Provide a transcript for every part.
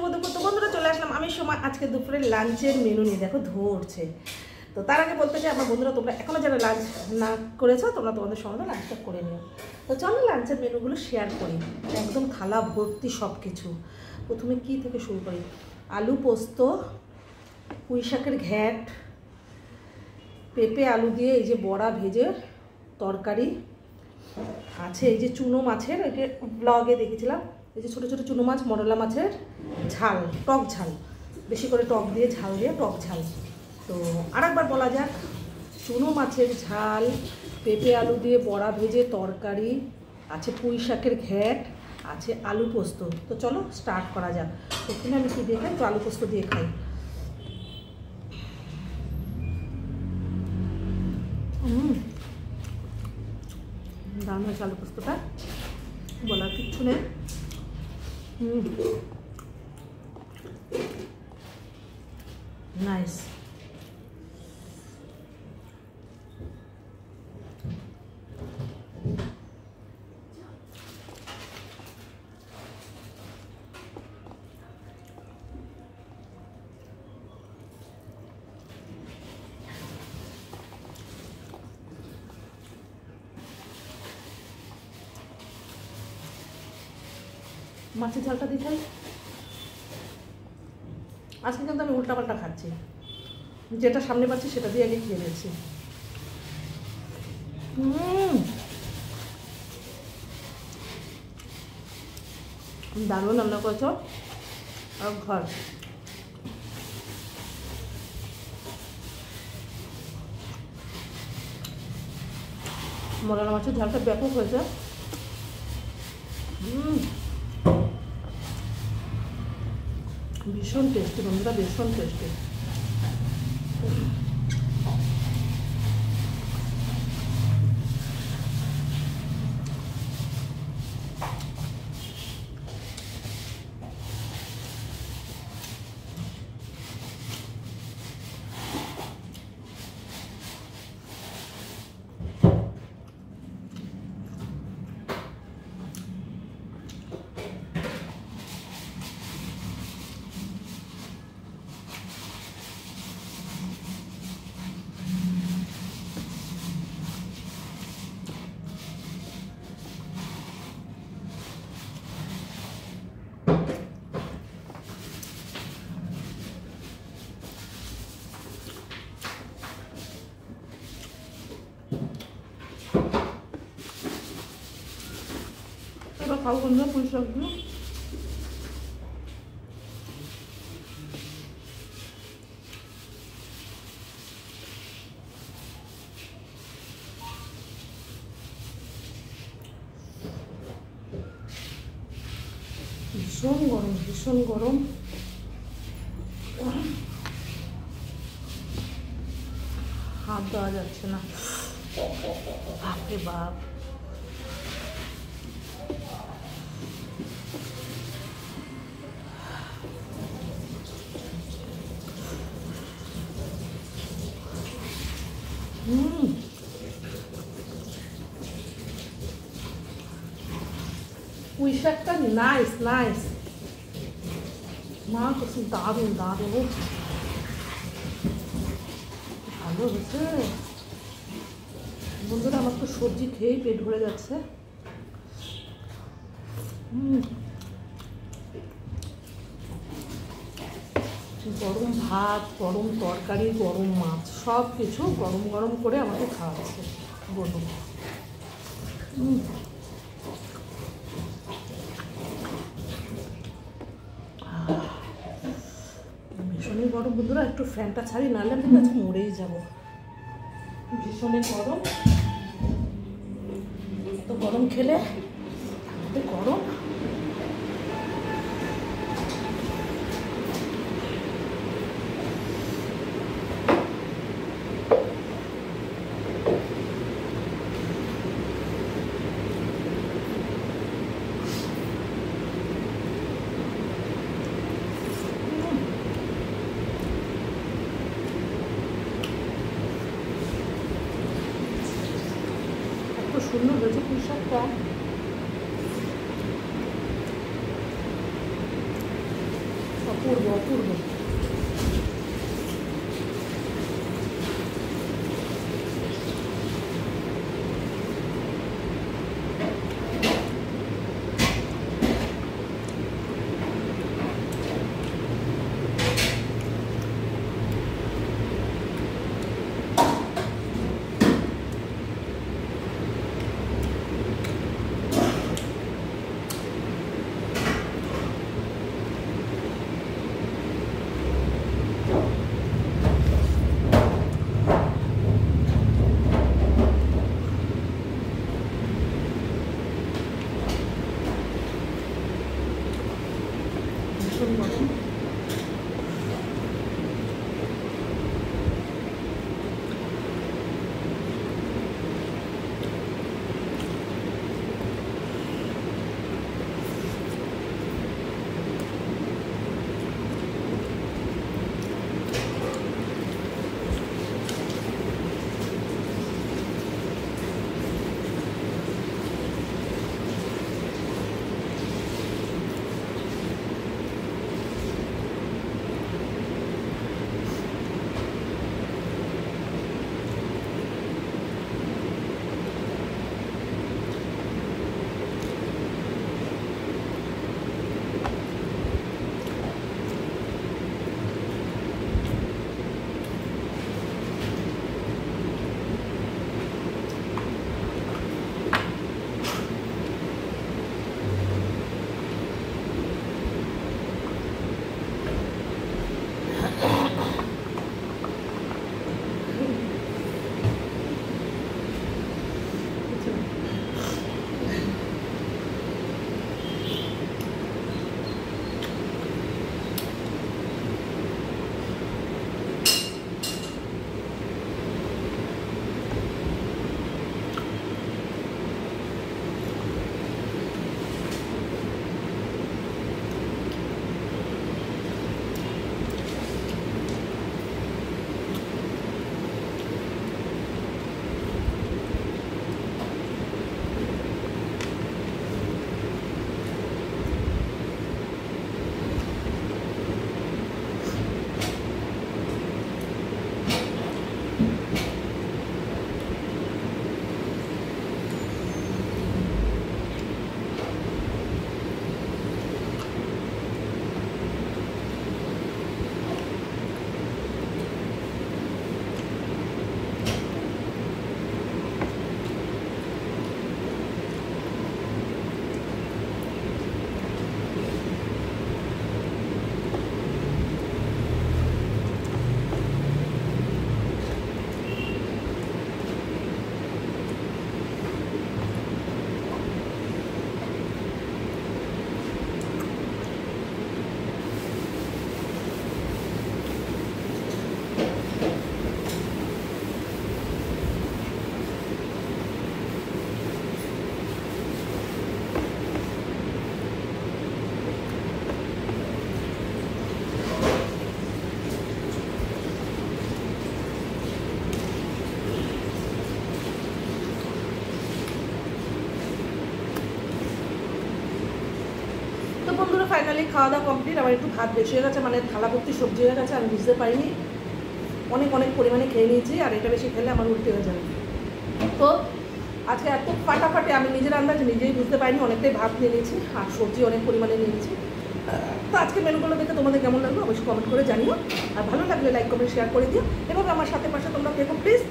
শুভ দুপুর। তো বন্ধুরা চলে আসলাম আমি সময় আজকে দুপুরে লাঞ্চের মেনু নিয়ে। দেখো ধরছে। তো তার আগে বলতে চাই আমার বন্ধুরা তোমরা এখনও যারা লাঞ্চ না করেছো তোমরা তোমাদের সঙ্গে লাঞ্চটা করে নিও। তো চলো লাঞ্চের মেনুগুলো শেয়ার করি। একদম থালা ভর্তি সব কিছু। প্রথমে কি থেকে শুরু করি? আলু পোস্ত, পুঁই শাকের ঘ্যাট, পেঁপে আলু দিয়ে এই যে বড়া ভেজে তরকারি আছে, এই যে চুনো মাছের, এই যে ব্লগে দেখেছিলাম, এই যে ছোটো ছোটো চুনো মাছ, মরলা মাছের ঝাল, টক ঝাল, বেশি করে টক দিয়ে ঝাল দিয়ে টক ঝাল। তো আরেকবার বলা যাক, চুনো মাছের ঝাল, পেঁপে আলু দিয়ে বড়া ভেজে তরকারি আছে, পুঁই শাকের ঘ্যাট আছে, আলু পোস্ত। তো চলো স্টার্ট করা যাক। প্রথমে আমি কী দিয়ে খাই? তো আলু পোস্ত দিয়ে খাই। দারুণ হয়েছে আলু পোস্তটা, বলার কিচ্ছু নেই। নাইস। মাছের ঝালটা দিয়ে খাই। আজকে কিন্তু আমি উল্টাপাল্টা খাচ্ছি, যেটা সামনে পাচ্ছি সেটা দিয়ে আগে খেয়ে নিয়েছি। দারুণ রান্না করেছ। আর ঘর মরলা মাছের ঝালটা ব্যাপক হয়েছে। ভীষণ টেস্টি বন্ধুরা, ভীষণ টেস্টি। এবার খাও বন্ধুরা পুঁই শাকগুলো। ভীষণ গরম, ভীষণ গরম। হাত দেওয়া যাচ্ছে না, বাপরে বাপ। পুঁই শাকটা নাইস নাইস, মা কত দারুণ দারুণ, ভালো হয়েছে বন্ধুরা। আমার তো সবজি খেয়েই পেট ভরে যাচ্ছে। গরম ভাত, গরম তরকারি, গরম মাছ, সব কিছু গরম গরম করে আমাকে খাওয়াচ্ছে বলুন। ভীষণই গরম বন্ধুরা, একটু ফ্যানটা ছাড়ি, নাহলে আমি আজকে মরেই যাবো। ভীষণই গরম, এত গরম খেলে গরম। সুন্দর হয়েছে পুঁই শাকটা। অপূর্ব অপূর্ব। তো বন্ধুরা ফাইনালি খাওয়া দাওয়া কমপ্লিট। আমার একটু ভাত বেশি হয়ে গেছে, মানে থালা ভর্তি সবজি হয়ে গেছে, আমি বুঝতে পারিনি, অনেক অনেক পরিমাণে খেয়ে নিয়েছি, আর এটা বেশি খেলে আমার উল্টে হয়ে যাবে। তো আজকে এত ফাটাফাটি আমি নিজের আন্দাজ নিজেই বুঝতে পারিনি, অনেকটাই ভাত নিয়ে নিয়েছি আর সবজি অনেক পরিমাণে নিয়েছি। তো আজকে মেনুগুলো দেখে তোমাদের কেমন লাগলো অবশ্যই কমেন্ট করে জানিও, আর ভালো লাগলে লাইক কমেন্ট শেয়ার করে দিও। এভাবে আমার সাথে পাশে তোমরা থেকো প্লিজ।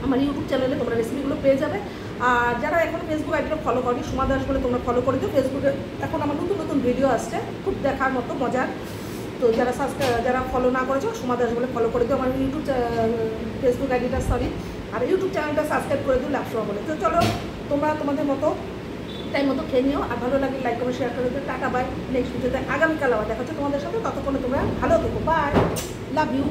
আমার ইউটিউব চ্যানেলে তোমরা রেসিপিগুলো পেয়ে যাবে। আর যারা এখন ফেসবুক আইডিটা ফলো করি সোমা দাস বলে তোমরা ফলো করে দিও। ফেসবুকে এখন আমার নতুন নতুন ভিডিও আসছে, খুব দেখার মতো মজার। তো যারা ফলো না করেছো সোমা দাস বলে ফলো করে দিও আমার ইউটিউব ফেসবুক আইডিটা, সরি, আর ইউটিউব চ্যানেলটা সাবস্ক্রাইব করে দিও লাভসমা বলে। তো চলো তোমরা তোমাদের মতো টাইম মতো খেয়ে নিও, আর ভালো লাগলে লাইক করে শেয়ার করে দিও। টাটা বাই, নেক্সট ভিডিওতে আগামীকাল আবার দেখা হচ্ছে তোমাদের সাথে। ততক্ষণে তোমরা ভালো থেকো, বাই, লাভ ইউ।